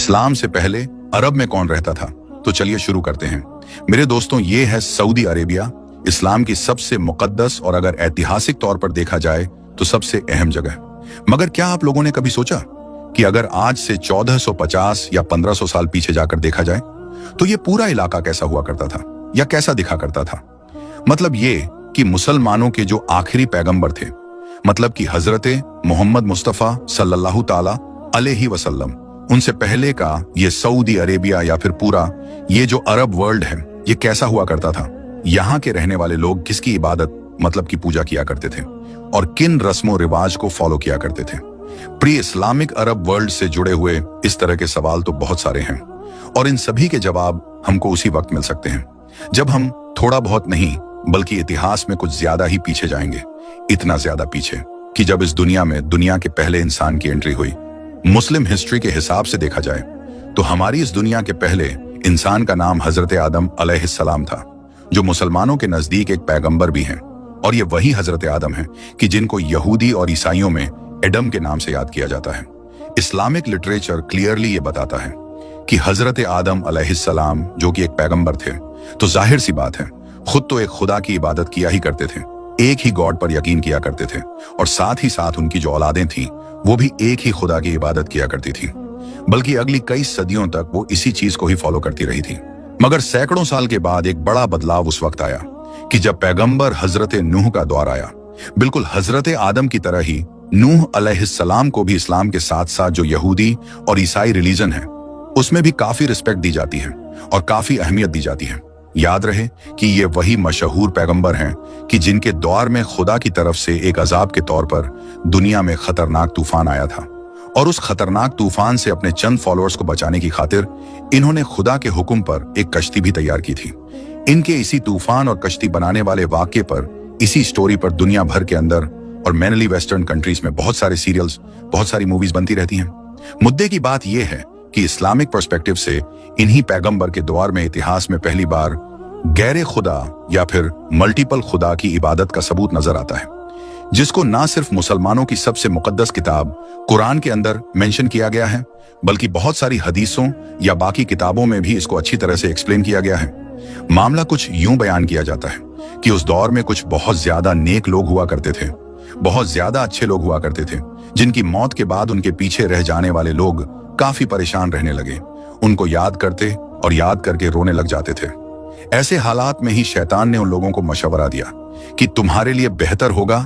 इस्लाम से पहले अरब में कौन रहता था? तो चलिए शुरू करते हैं। मेरे दोस्तों, ये है सऊदी अरेबिया, इस्लाम की सबसे मुकद्दस और अगर ऐतिहासिक तौर पर देखा जाए तो सबसे अहम जगह। मगर क्या आप लोगों ने कभी सोचा कि अगर आज से 1450 या 1500 साल पीछे जाकर देखा जाए तो ये पूरा इलाका कैसा हुआ करता था या कैसा दिखा करता था? मतलब ये कि मुसलमानों के जो आखिरी पैगंबर थे, मतलब कि हजरते मोहम्मद मुस्तफा सल्लल्लाहु ताला अलैहि वसल्लम, उनसे पहले का ये सऊदी अरेबिया या फिर पूरा ये जो अरब वर्ल्ड है, ये कैसा हुआ करता था? यहाँ के रहने वाले लोग किसकी इबादत मतलब की पूजा किया करते थे और किन रस्मों रिवाज को फॉलो किया करते थे? प्री इस्लामिक अरब वर्ल्ड से जुड़े हुए इस तरह के सवाल तो बहुत सारे हैं और इन सभी के जवाब हमको उसी वक्त मिल सकते हैं जब हम थोड़ा बहुत नहीं बल्कि इतिहास में कुछ ज्यादा ही पीछे जाएंगे। इतना ज्यादा पीछे कि जब इस दुनिया में दुनिया के पहले इंसान की एंट्री हुई। मुस्लिम हिस्ट्री के हिसाब से देखा जाए तो हमारी इस दुनिया के पहले इंसान का नाम हजरत आदम अलैहिस्सलाम था, जो मुसलमानों के नजदीक एक पैगंबर भी हैं। और ये वही हजरत आदम हैं कि जिनको यहूदी और ईसाइयों में एडम के नाम से याद किया जाता है। इस्लामिक लिटरेचर क्लियरली ये बताता है कि हजरत आदम अलैहिस्सलाम जो कि एक पैगंबर थे, तो जाहिर सी बात है खुद तो एक खुदा की इबादत किया ही करते थे, एक ही गॉड पर यकीन किया करते थे और साथ ही साथ उनकी जो औलादें थी वो भी एक ही खुदा की इबादत किया करती थी, बल्कि अगली कई सदियों तक वो इसी चीज को ही फॉलो करती रही थी। मगर सैकड़ों साल के बाद एक बड़ा बदलाव उस वक्त आया कि जब पैगंबर हजरत नूह का दौर आया। बिल्कुल हजरत आदम की तरह ही नूह अलैहिस्सलाम को भी इस्लाम के साथ साथ जो यहूदी और ईसाई रिलीजन है उसमें भी काफी रिस्पेक्ट दी जाती है और काफी अहमियत दी जाती है। याद रहे कि ये वही मशहूर पैगंबर हैं कि जिनके दौर में खुदा की तरफ से एक अजाब के तौर पर दुनिया में खतरनाक तूफान आया था और उस खतरनाक तूफान से अपने चंद फॉलोअर्स को बचाने की खातिर इन्होंने खुदा के हुक्म पर एक कश्ती भी तैयार की थी। इनके इसी तूफान और कश्ती बनाने वाले वाक्य पर, इसी स्टोरी पर दुनिया भर के अंदर और मेनली वेस्टर्न कंट्रीज में बहुत सारे सीरियल्स, बहुत सारी मूवीज बनती रहती हैं। मुद्दे की बात यह है कि इस्लामिक पर्सपेक्टिव से इन्हीं पैगंबर के दौर में इतिहास में पहली बार गैर खुदा या फिर मल्टीपल खुदा की इबादत का सबूत नजर आता है, जिसको ना सिर्फ मुसलमानों की सबसे मुकद्दस किताब कुरान के अंदर मेंशन किया गया है, बल्कि बहुत सारी हदीसों या बाकी किताबों में भी इसको अच्छी तरह से एक्सप्लेन किया गया है। मामला कुछ यूं बयान किया जाता है कि उस दौर में कुछ बहुत ज्यादा नेक लोग हुआ करते थे, बहुत ज्यादा अच्छे लोग हुआ करते थे, जिनकी मौत के बाद उनके पीछे रह जाने वाले लोग काफी परेशान रहने लगे, उनको याद करते और याद करके रोने लग जाते थे। ऐसे हालात में ही शैतान ने उन लोगों को मशवरा दिया कि तुम्हारे लिए बेहतर होगा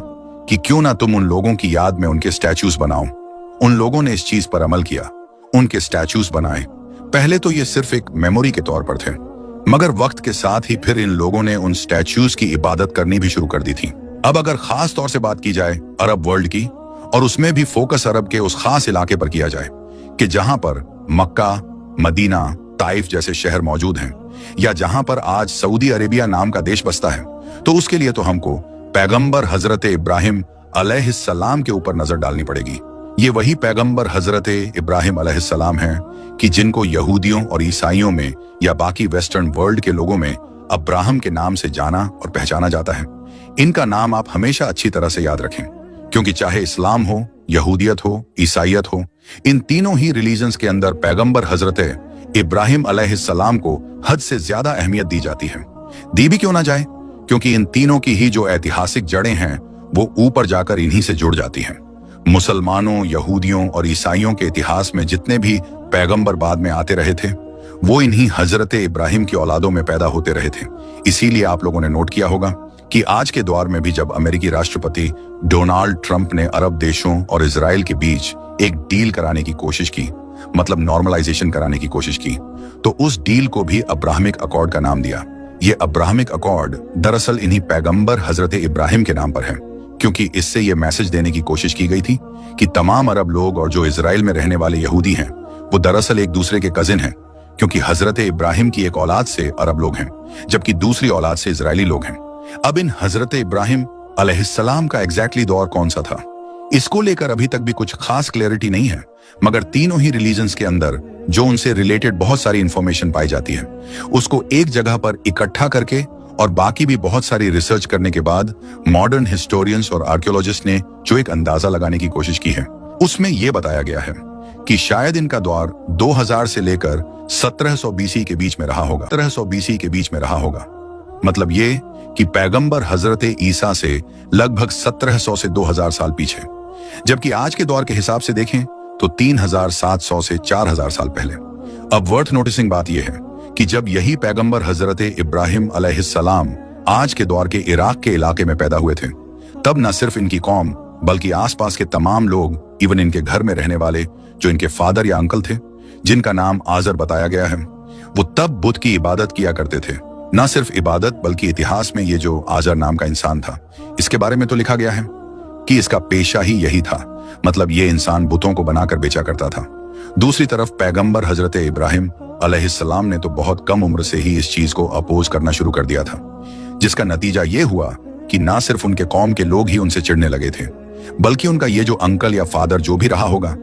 कि क्यों ना तुम उन लोगों की याद में उनके स्टैचूज बनाओ। उन लोगों ने इस चीज पर अमल किया, उनके स्टैचूज बनाए। पहले तो ये सिर्फ एक मेमोरी के तौर पर थे, मगर वक्त के साथ ही फिर इन लोगों ने उन स्टैचूज की इबादत करनी भी शुरू कर दी थी। अब अगर खास तौर से बात की जाए अरब वर्ल्ड की, और उसमें भी फोकस अरब के उस खास इलाके पर किया जाए कि जहां पर मक्का, मदीना, ताइफ जैसे शहर मौजूद हैं, या जहां पर आज सऊदी अरेबिया नाम का देश बसता है, तो उसके लिए तो हमको पैगंबर हजरत इब्राहिम अलैहिस्सलाम के ऊपर नजर डालनी पड़ेगी। ये वही पैगंबर हजरत इब्राहिम अलैहिस्सलाम हैं कि जिनको यहूदियों और ईसाइयों में या बाकी वेस्टर्न वर्ल्ड के लोगों में अब्राहम के नाम से जाना और पहचाना जाता है। इनका नाम आप हमेशा अच्छी तरह से याद रखें, क्योंकि चाहे इस्लाम हो, यहूदियत हो, ईसाइयत हो, इन तीनों ही रिलीजन्स के अंदर पैगंबर हजरत इब्राहिम अलैहिस्सलाम को हद से ज्यादा अहमियत दी जाती है। दी भी क्यों ना जाए, क्योंकि इन तीनों की ही जो ऐतिहासिक जड़ें हैं वो ऊपर जाकर इन्हीं से जुड़ जाती हैं। मुसलमानों, यहूदियों और ईसाइयों के इतिहास में जितने भी पैगंबर बाद में आते रहे थे वो इन्हीं हजरत इब्राहिम की औलादों में पैदा होते रहे थे। इसीलिए आप लोगों ने नोट किया होगा कि आज के दौर में भी जब अमेरिकी राष्ट्रपति डोनाल्ड ट्रंप ने अरब देशों और इजराइल के बीच एक डील कराने की कोशिश की, मतलब नॉर्मलाइजेशन कराने की कोशिश की, तो उस डील को भी अब्राहमिक अकॉर्ड का नाम दिया। ये अब्राहमिक अकॉर्ड दरअसल इन्हीं पैगंबर हजरत इब्राहिम के नाम पर है, क्योंकि इससे ये मैसेज देने की कोशिश की गई थी कि तमाम अरब लोग और जो इजराइल में रहने वाले यहूदी हैं वो दरअसल एक दूसरे के कजिन हैं, क्योंकि हजरत इब्राहिम की एक औलाद से अरब लोग हैं जबकि दूसरी औलाद से इजरायली लोग हैं। अब इन हजरत इब्राहिम अलैहिस्सलाम का एग्जैक्टली दौर कौन सा था, इसको लेकर अभी तक भी कुछ खास क्लैरिटी नहीं है, मगर तीनों ही रिलीजन्स के अंदर जो उनसे रिलेटेड बहुत सारी इंफॉर्मेशन पाई जाती है उसको एक जगह पर इकट्ठा करके और बाकी भी बहुत सारी रिसर्च करने के बाद मॉडर्न हिस्टोरियंस और आर्कियोलॉजिस्ट ने जो एक अंदाजा लगाने की कोशिश की है उसमें यह बताया गया है कि शायद इनका दौर 2000 से लेकर 1700 बीसी के बीच में रहा होगा। 1700 बीसी के बीच में रहा होगा, मतलब ये कि पैगंबर हजरत ईसा से लगभग 1700 से 2000 साल पीछे, जबकि आज के दौर के हिसाब से देखें तो 3700 से 4000 साल पहले। अब वर्थ नोटिसिंग बात यह है कि जब यही पैगंबर हजरत इब्राहिम अलैहिस्सलाम आज के दौर के इराक के इलाके में पैदा हुए थे, तब न सिर्फ इनकी कौम बल्कि आसपास के तमाम लोग, इवन इनके घर में रहने वाले जो इनके फादर या अंकल थे, जिनका नाम आजर बताया गया है, वो तब बुत की इबादत किया करते थे। न सिर्फ इबादत बल्कि इतिहास में ये जो आजर नाम का इंसान था, इसके बारे में तो लिखा गया है कि इसका पेशा ही यही था, मतलब ये इंसान बुतों को बनाकर बेचा करता था। दूसरी तरफ पैगंबर हजरत इब्राहिम अलैहिस्सलाम ने तो बहुत कम उम्र से ही इस चीज को अपोज करना शुरू कर दिया था, जिसका नतीजा ये हुआ कि ना सिर्फ उनके कौम के लोग ही उनसे चिढ़ने लगे थे, बल्कि उनका ये जो अंकल या फादर जो भी रहा होगा,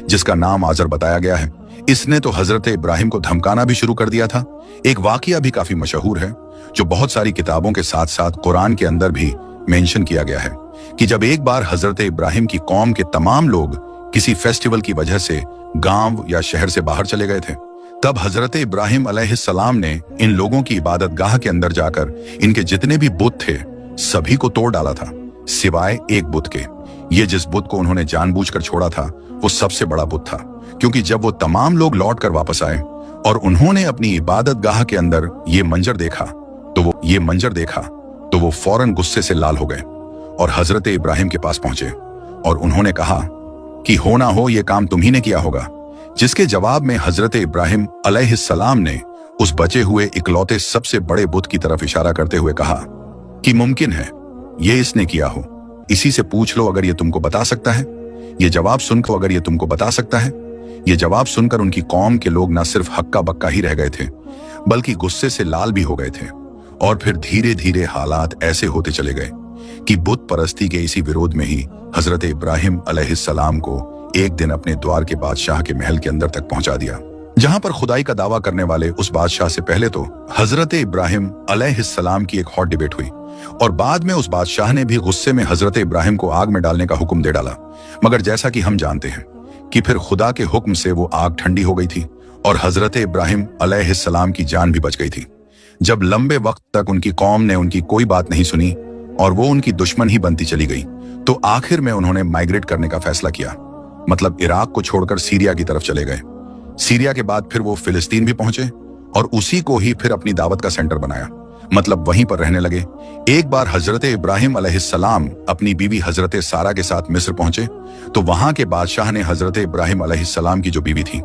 जिसका नाम आजर बताया गया है, इसने तो हजरत इब्राहिम को धमकाना भी शुरू कर दिया था। एक वाकया भी काफी मशहूर है, जो बहुत सारी किताबों के साथ साथ कुरान के अंदर भी मेंशन किया गया है, कि जब एक बार हजरत इब्राहिम की कौम के तमाम लोग किसी फेस्टिवल की वजह से गांव या शहर से बाहर चले गए थे, तब हजरत इब्राहिम अलैहिस्सलाम ने इन लोगों की इबादत गाह के अंदर जाकर इनके जितने भी बुत थे सभी को तोड़ डाला था, सिवाय एक बुत के। ये जिस बुत को उन्होंने जानबूझकर छोड़ा था वो सबसे बड़ा बुत था, क्योंकि जब वो तमाम लोग लौट कर वापस आए और उन्होंने अपनी इबादत गाह के अंदर ये मंजर देखा तो वो फौरन गुस्से से लाल हो गए और हजरत इब्राहिम के पास पहुंचे और उन्होंने कहा कि हो ना हो ये काम तुम ही ने किया होगा। जिसके जवाब में हजरत इब्राहिम अलैहिस्सलाम ने उस बचे हुए इकलौते सबसे बड़े बुत की तरफ इशारा करते हुए कहा कि मुमकिन है ये इसने किया हो, इसी से पूछ लो अगर ये तुमको बता सकता है। ये जवाब सुनकर उनकी कौम के लोग न सिर्फ हक्का बक्का ही रह गए थे, बल्कि गुस्से से लाल भी हो गए थे। और फिर धीरे धीरे हालात ऐसे होते चले गए कि बुत परस्ती के इसी विरोध में ही हजरत इब्राहिम अलैहिस्सलाम को एक दिन अपने द्वार के बादशाह के महल के अंदर तक पहुंचा दिया, जहां पर खुदाई का दावा करने वाले उस बादशाह से पहले तो हजरत इब्राहिम अलैहिस्सलाम की एक हॉट डिबेट हुई और बाद में उस बादशाह ने भी गुस्से में हजरत इब्राहिम को आग में डालने का हुक्म दे डाला। मगर जैसा कि हम जानते हैं कि फिर खुदा के हुक्म से वो आग ठंडी हो गई थी और हजरत इब्राहिम अलैहिस्सलाम की जान भी बच गई थी। जब लंबे वक्त तक उनकी कौम ने उनकी कोई बात नहीं सुनी और वो उनकी दुश्मन ही बनती चली गई, तो आखिर में उन्होंने माइग्रेट करने का फैसला किया, मतलब इराक को छोड़कर सीरिया की तरफ चले गए। सीरिया के बाद फिर वो फिलिस्तीन भी पहुंचे और उसी को ही फिर अपनी दावत का सेंटर बनाया, मतलब वहीं पर रहने लगे। एक बार हजरत इब्राहिम अलैहिस्सलाम अपनी बीवी हजरत सारा के साथ मिस्र पहुंचे, तो वहां के बादशाह ने हजरत इब्राहिम अलैहिस्सलाम की जो बीवी थी,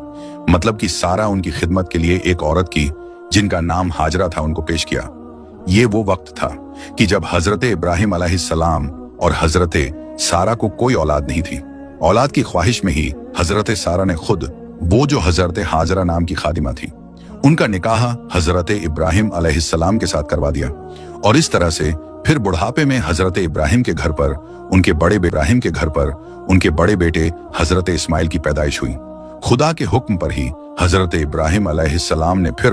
मतलब कि सारा, उनकी खिदमत के लिए एक औरत की जिनका नाम हाजरा था, उनको पेश किया। ये वो वक्त था कि जब हजरत इब्राहिम अलैहिस्सलाम और हजरत सारा को कोई औलाद नहीं थी। औलाद की ख्वाहिश में ही हजरत सारा ने खुद वो जो हजरत हाजरा नाम की खादिमा थी, उनका निकाह हजरत इब्राहिम अलैहिस्सलाम के साथ करवा दिया। और इस तरह से फिर बुढ़ापे में हजरत इब्राहिम के घर पर उनके बड़े बेटे हजरत इस्माइल की पैदाइश हुई। खुदा के हुक्म पर ही हजरत इब्राहिम अलैहिस्सलाम ने फिर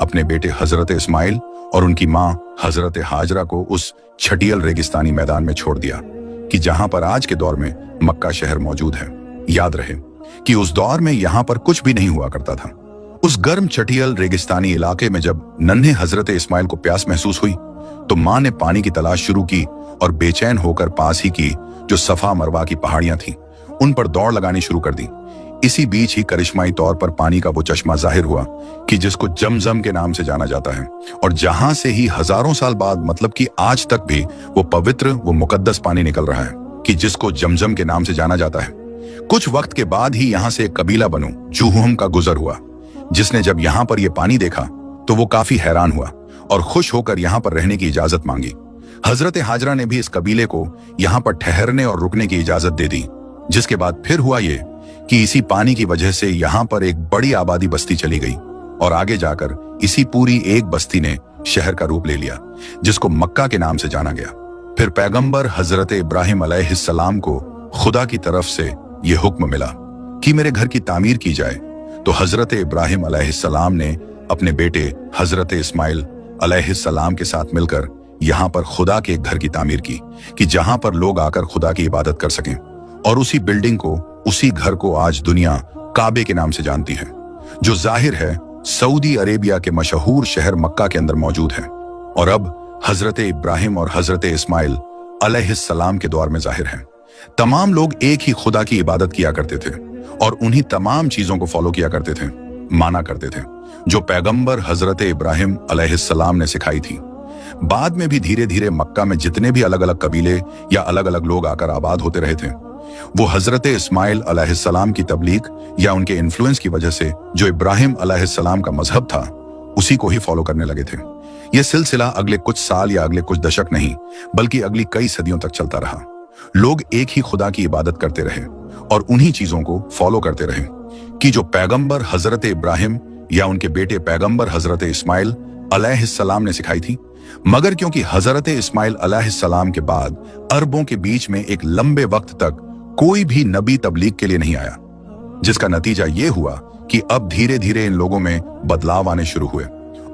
अपने बेटे हजरत इस्माइल और उनकी माँ हजरत हाजरा को उस छटियल रेगिस्तानी मैदान में छोड़ दिया कि जहां पर आज के दौर में मक्का शहर मौजूद है। याद रहे कि उस दौर में यहाँ पर कुछ भी नहीं हुआ करता था। उस गर्म छटियल रेगिस्तानी इलाके में जब नन्हे हजरत इस्माइल को प्यास महसूस हुई, तो माँ ने पानी की तलाश शुरू की और बेचैन होकर पास ही की जो सफा मरवा की पहाड़ियां थीं, उन पर दौड़ लगानी शुरू कर दी। इसी बीच ही करिश्माई तौर पर पानी का वो चश्मा जाहिर हुआ कि जिसको जमजम के नाम से जाना जाता है, और जहां से ही हजारों साल बाद, मतलब कि आज तक भी वो पवित्र, वो मुकद्दस पानी निकल रहा है कि जिसको जमजम के नाम से जाना जाता है। कुछ वक्त के बाद ही यहाँ से एक कबीला बनो जुहम का गुजर हुआ, जिसने जब यहाँ पर ये पानी देखा तो वो काफी हैरान हुआ और खुश होकर यहाँ पर रहने की इजाजत मांगी। हजरत हाजरा ने भी इस कबीले को यहाँ पर ठहरने और रुकने की इजाजत दे दी, जिसके बाद फिर हुआ ये कि इसी पानी की वजह से यहाँ पर एक बड़ी आबादी बस्ती चली गई और आगे जाकर इसी पूरी एक बस्ती ने शहर का रूप ले लिया, जिसको मक्का के नाम से जाना गया। फिर पैगंबर हजरत इब्राहिम अलैहिस्सलाम को खुदा की तरफ से यह हुक्म मिला कि मेरे घर की तामीर की जाए, तो हजरत इब्राहिम अलैहिस्सलाम ने अपने बेटे हजरत इस्माइल अलैहिस्सलाम के साथ मिलकर यहाँ पर खुदा के एक घर की तामीर की कि जहां पर लोग आकर खुदा की इबादत कर सकें। और उसी बिल्डिंग को, उसी घर को आज दुनिया काबे के नाम से जानती है, जो जाहिर है सऊदी अरेबिया के मशहूर शहर मक्का के अंदर मौजूद है और अब हजरत इब्राहिम और हजरत इस्माइल अलैहिस्सलाम के दौर में जाहिर है। तमाम लोग एक ही खुदा की इबादत किया करते थे और उन्हीं तमाम चीजों को फॉलो किया करते थे, माना करते थे, जो पैगंबर हजरत इब्राहिम अलैहिस्सलाम ने सिखाई थी। बाद में भी धीरे धीरे मक्का में जितने भी अलग अलग कबीले या अलग अलग लोग आकर आबाद होते रहे थे, वो हजरत इस्माइल अलैहिस्सलाम की तबलीग या उनके इन्फ्लुएंस की वजह से जो इब्राहिम अलैहिस्सलाम का मजहब था उसी को ही फॉलो करने लगे थे। यह सिलसिला अगले कुछ साल या अगले कुछ दशक नहीं बल्कि अगली कई सदियों तक चलता रहा। लोग एक ही खुदा की इबादत करते रहे और उन्हीं चीजों को फॉलो करते रहे कि जो पैगंबर हजरत इब्राहिम या उनके बेटे पैगंबर हजरत इस्माइल अलैहिस्सलाम ने सिखाई थी। मगर क्योंकि हजरत इस्माइल अलैहिस्सलाम के बाद अरबों के बीच में एक लंबे वक्त तक कोई भी नबी तबलीग के लिए नहीं आया, जिसका नतीजा यह हुआ कि अब धीरे धीरे इन लोगों में बदलाव आने शुरू हुए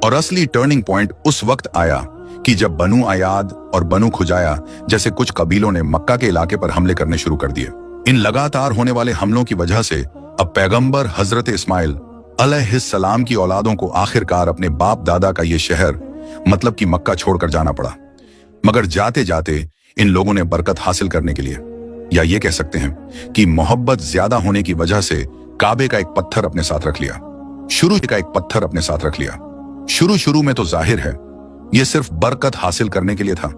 और असली टर्निंग पॉइंट उस वक्त आया कि जब बनु अयाद और बनु खुजाया जैसे कुछ कबीलों ने मक्का के इलाके पर हमले करने शुरू कर दिए। इन लगातार होने वाले हमलों की वजह से अब पैगंबर हजरत इस्माइल अलैहिस्सलाम की औलादों को आखिरकार अपने बाप दादा का ये शहर मतलब कि मक्का छोड़कर जाना पड़ा। मगर जाते जाते इन लोगों ने बरकत हासिल करने के लिए, या ये कह सकते हैं कि मोहब्बत ज्यादा होने की वजह से काबे का एक पत्थर अपने साथ रख लिया। शुरू में तो जाहिर है यह सिर्फ बरकत हासिल करने के लिए था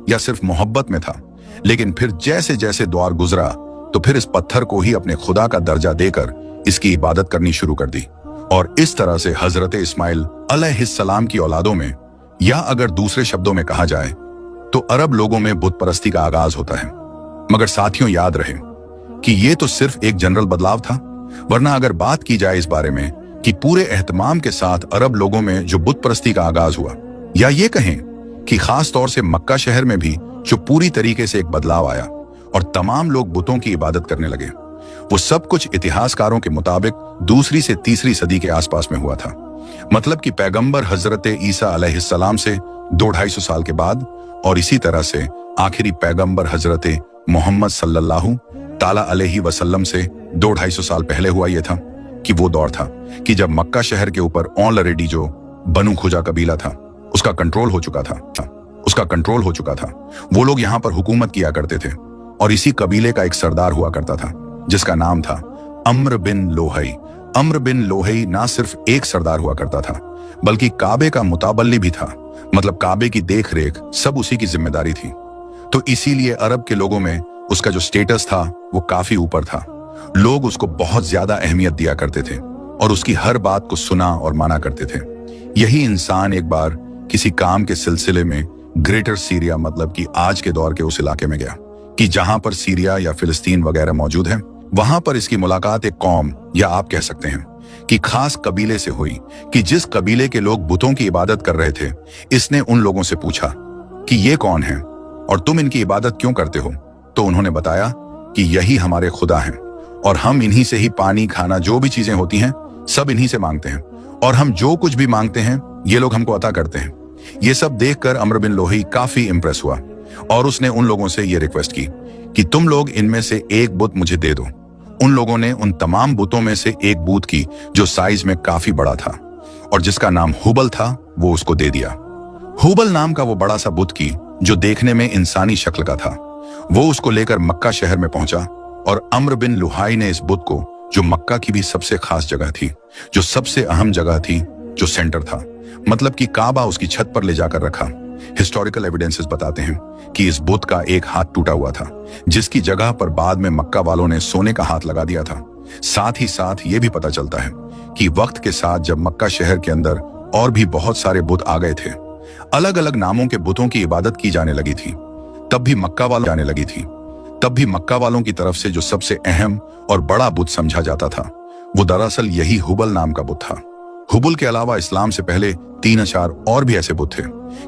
या सिर्फ मोहब्बत में था, लेकिन फिर जैसे जैसे दौर गुजरा तो फिर इस पत्थर को ही अपने खुदा का दर्जा देकर इसकी इबादत करनी शुरू कर दी और इस तरह से हजरत इस्माइल अलैहिस्सलाम की औलादों में, या अगर दूसरे शब्दों में कहा जाए तो अरब लोगों में बुत परस्ती का आगाज होता है। मगर साथियों याद रहे कि यह तो सिर्फ एक जनरल बदलाव था, वरना अगर बात की जाए इस बारे में कि पूरे एहतमाम के साथ अरब लोगों में जो बुत परस्ती का आगाज हुआ, या ये कहें कि खास तौर से मक्का शहर में भी जो पूरी तरीके से एक बदलाव आया और तमाम लोग बुतों की इबादत करने लगे, वो सब कुछ इतिहासकारों के मुताबिक दूसरी से तीसरी सदी के आसपास में हुआ था। मतलब कि पैगंबर हजरत ईसा अलैहिस्सलाम से 200-250 साल के बाद, और इसी तरह से आखिरी पैगंबर हजरत मोहम्मद सल्लल्लाहु ताला अलैहि वसल्लम से 200-250 साल पहले हुआ यह था कि वो दौर था कि जब मक्का शहर के ऊपर ऑलरेडी जो बनु खुजा कबीला था उसका कंट्रोल हो चुका था। वो लोग यहाँ पर हुकूमत किया करते थे और इसी कबीले का एक सरदार हुआ करता था जिसका नाम था अम्र बिन लोहई। अम्र बिन लोहई ना सिर्फ एक सरदार हुआ करता था बल्कि काबे का मुताबल्ली भी था, मतलब काबे की देख रेख सब उसी की जिम्मेदारी थी। तो इसीलिए अरब के लोगों में उसका जो स्टेटस था वो काफी ऊपर था। लोग उसको बहुत ज्यादा अहमियत दिया करते थे और उसकी हर बात को सुना और माना करते थे। यही इंसान एक बार किसी काम के सिलसिले में ग्रेटर सीरिया, मतलब कि आज के दौर के उस इलाके में गया कि जहां पर सीरिया या फिलिस्तीन वगैरह मौजूद है। वहां पर इसकी मुलाकात एक कौम, या आप कह सकते हैं कि खास कबीले से हुई कि जिस कबीले के लोग बुतों की इबादत कर रहे थे। इसने उन लोगों से पूछा कि ये कौन है और तुम इनकी इबादत क्यों करते हो? तो उन्होंने बताया कि यही हमारे खुदा हैं और हम इन्हीं से ही पानी, खाना, जो भी चीजें होती हैं सब इन्हीं से मांगते हैं और हम जो कुछ भी मांगते हैं ये लोग हमको अता करते हैं। ये सब देखकर अम्र बिन लोही काफी इंप्रेस हुआ और उसने उन लोगों से ये रिक्वेस्ट की कि तुम लोग इनमें से एक बुत मुझे दे दो। उन लोगों ने उन तमाम बुतों में से एक बुत की जो साइज में काफी बड़ा था और जिसका नाम हुबल था, वो उसको दे दिया। हुबल नाम का वो बड़ा सा बुत की जो देखने में इंसानी शक्ल का था, वो उसको लेकर मक्का शहर में पहुंचा और अम्र बिन लुहाई ने इस बुत को, जो मक्का की भी सबसे खास जगह थी, जो सबसे अहम जगह थी, जो सेंटर था, मतलब कि काबा, उसकी छत पर ले जाकर रखा। हिस्टोरिकल एविडेंसेस बताते हैं कि इस बुत का एक हाथ टूटा हुआ था जिसकी जगह पर बाद में मक्का वालों ने सोने का हाथ लगा दिया था। साथ ही साथ ये भी पता चलता है कि वक्त के साथ जब मक्का शहर के अंदर और भी बहुत सारे बुत आ गए थे, अलग अलग नामों के बुतों की इबादत की जाने लगी थी, तब भी मक्का वालों की तरफ से जो सबसे अहम और बड़ा बुत समझा जाता था वो दरअसल यही हुबल नाम का बुत था। हुबल के अलावा इस्लाम से पहले 3-4 और भी ऐसे बुत थे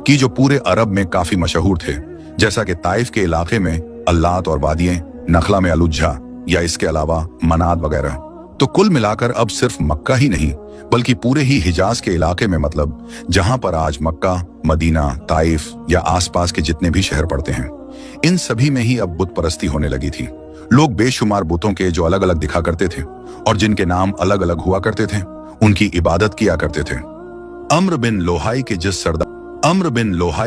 कि जो पूरे अरब में काफी मशहूर थे, जैसा कि ताइफ के इलाके में अल्लात और वादियां, नखला में अलुज्जा, या इसके अलावा मनात वगैरह। तो कुल मिलाकर अब सिर्फ मक्का ही नहीं बल्कि पूरे ही हिजाज के इलाके में, मतलब जहां पर आज मक्का, मदीना, ताइफ या आसपास के जितने भी शहर पड़ते हैं, इन सभी में ही अब बुत परस्ती होने लगी थी। लोग बेशुमार बुतों के जो अलग अलग दिखा करते थे और जिनके नाम अलग अलग हुआ करते थे, उनकी इबादत किया करते थे। अम्र बिन लोहाई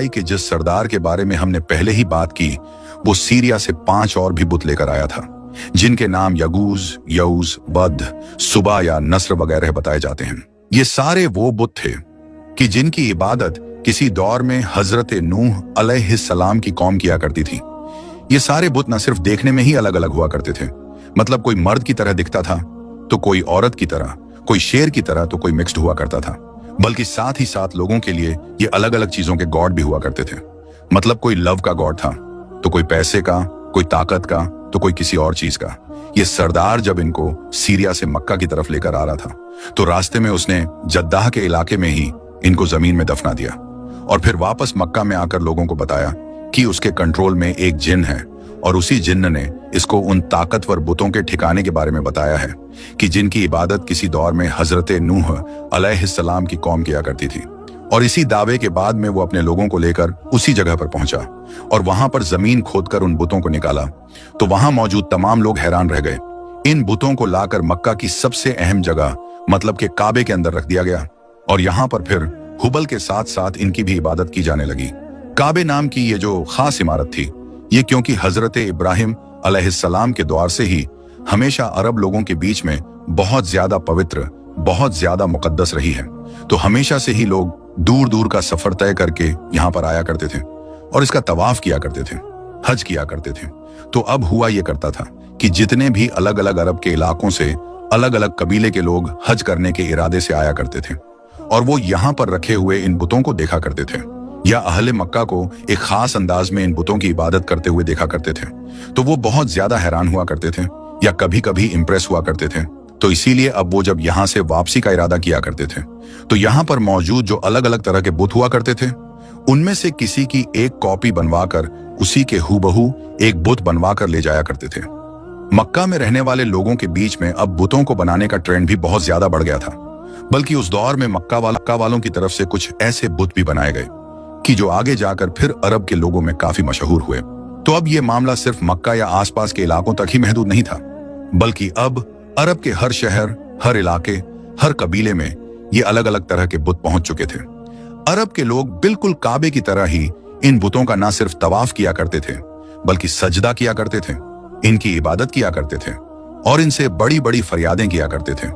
के जिस सरदार के बारे में हमने पहले ही बात की, वो सीरिया से 5 और भी बुत लेकर आया था, जिनके नाम यगूज, यऊज, बद, सुबा या नस्र वगैरह बताए जाते हैं। ये सारे वो बुत थे कि जिनकी इबादत किसी दौर में हजरत नूह अलैहिस्सलाम की कौम किया करती थी। ये सारे बुत न सिर्फ देखने में ही अलग अलग हुआ करते थे, मतलब कोई मर्द की तरह दिखता था तो कोई औरत की तरह, कोई शेर की तरह तो कोई मिक्स्ड हुआ करता था, बल्कि साथ ही साथ लोगों के लिए ये अलग अलग चीजों के गॉड भी हुआ करते थे। मतलब कोई लव का गॉड था तो कोई पैसे का, कोई ताकत का तो कोई किसी और चीज का। ये सरदार जब इनको सीरिया से मक्का की तरफ लेकर आ रहा था तो रास्ते में उसने जद्दाह के इलाके में ही इनको जमीन में दफना दिया और फिर वापस मक्का में आकर लोगों को बताया कि उसके कंट्रोल में एक जिन है और उसी जिन्न ने इसको उन ताकतवर बुतों के ठिकाने के बारे में बताया है कि जिनकी इबादत किसी दौर में हजरत नूह अलैहिस्सलाम की कौम किया करती थी। और इसी दावे के बाद में वो अपने लोगों को लेकर उसी जगह पर पहुंचा और वहां पर जमीन खोदकर उन बुतों को निकाला तो वहां मौजूद तमाम लोग हैरान रह गए। इन बुतों को लाकर मक्का की सबसे अहम जगह मतलब के काबे के अंदर रख दिया गया और यहाँ पर फिर हुबल के साथ साथ इनकी भी इबादत की जाने लगी। काबे नाम की ये जो खास इमारत थी, ये क्योंकि हजरत इब्राहिम अलैहिस्सलाम के द्वार से ही हमेशा अरब लोगों के बीच में बहुत ज्यादा पवित्र, बहुत ज्यादा मुकद्दस रही है, तो हमेशा से ही लोग दूर दूर का सफर तय करके यहाँ पर आया करते थे और इसका तवाफ किया करते थे, हज किया करते थे। तो अब हुआ ये करता था कि जितने भी अलग अलग अरब के इलाकों से अलग अलग कबीले के लोग हज करने के इरादे से आया करते थे और वो यहाँ पर रखे हुए इन बुतों को देखा करते थे या अहले मक्का को एक खास अंदाज में इन बुतों की इबादत करते हुए देखा करते थे, तो वो बहुत ज्यादा हैरान हुआ करते थे या कभी कभी इंप्रेस हुआ करते थे। तो इसीलिए अब वो जब यहाँ से वापसी का इरादा किया करते थे तो यहाँ पर मौजूद जो अलग अलग तरह के बुत हुआ करते थे, उनमें से किसी की एक कॉपी बनवाकर उसी के हूबहू एक बुत बनवा कर ले जाया करते थे। मक्का में रहने वाले लोगों के बीच में अब बुतों को बनाने का ट्रेंड भी बहुत ज्यादा बढ़ गया था, बल्कि उस दौर में मक्का वालों की तरफ से कुछ ऐसे बुत भी बनाए गए कि जो आगे जाकर फिर अरब के लोगों में काफी मशहूर हुए। तो अब यह मामला सिर्फ मक्का या आसपास के इलाकों तक ही महदूद नहीं था, बल्कि अब अरब के हर शहर, हर इलाके, हर कबीले में ये अलग अलग तरह के बुत पहुंच चुके थे। अरब के लोग बिल्कुल काबे की तरह ही इन बुतों का न सिर्फ तवाफ किया करते थे, बल्कि सजदा किया करते थे, इनकी इबादत किया करते थे और इनसे बड़ी बड़ी फरियादें किया करते थे।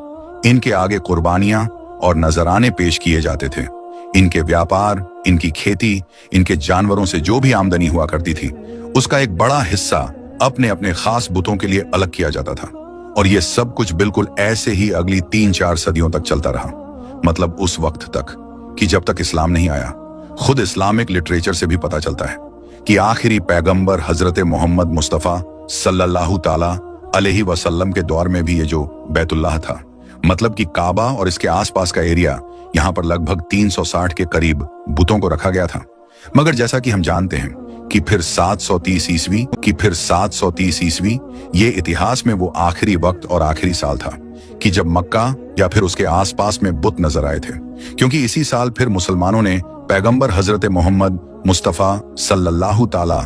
इनके आगे कुर्बानियां और नजराने पेश किए जाते थे। इनके व्यापार, इनकी खेती, इनके जानवरों से जो भी आमदनी हुआ करती थी, उसका एक बड़ा हिस्सा अपने अपने खास बुतों के लिए अलग किया जाता था। और यह सब कुछ बिल्कुल ऐसे ही अगली 3-4 सदियों तक चलता रहा, मतलब उस वक्त तक कि जब तक इस्लाम नहीं आया। खुद इस्लामिक लिटरेचर से भी पता चलता है कि आखिरी पैगंबर हजरत मोहम्मद मुस्तफ़ा सल्लल्लाहु ताला अलैहि वसल्लम के दौर में भी ये जो बैतुल्लाह था, मतलब कि काबा और इसके आसपास का एरिया, यहाँ पर लगभग 360 के करीब बुतों को रखा गया था। मगर जैसा कि हम जानते हैं कि फिर 730 ईस्वी ये इतिहास में वो आखिरी वक्त और आखिरी साल था कि जब मक्का या फिर उसके आसपास में बुत नजर आए थे, क्योंकि इसी साल फिर मुसलमानों ने पैगंबर हजरत मोहम्मद मुस्तफ़ा सल्लल्लाहु ताला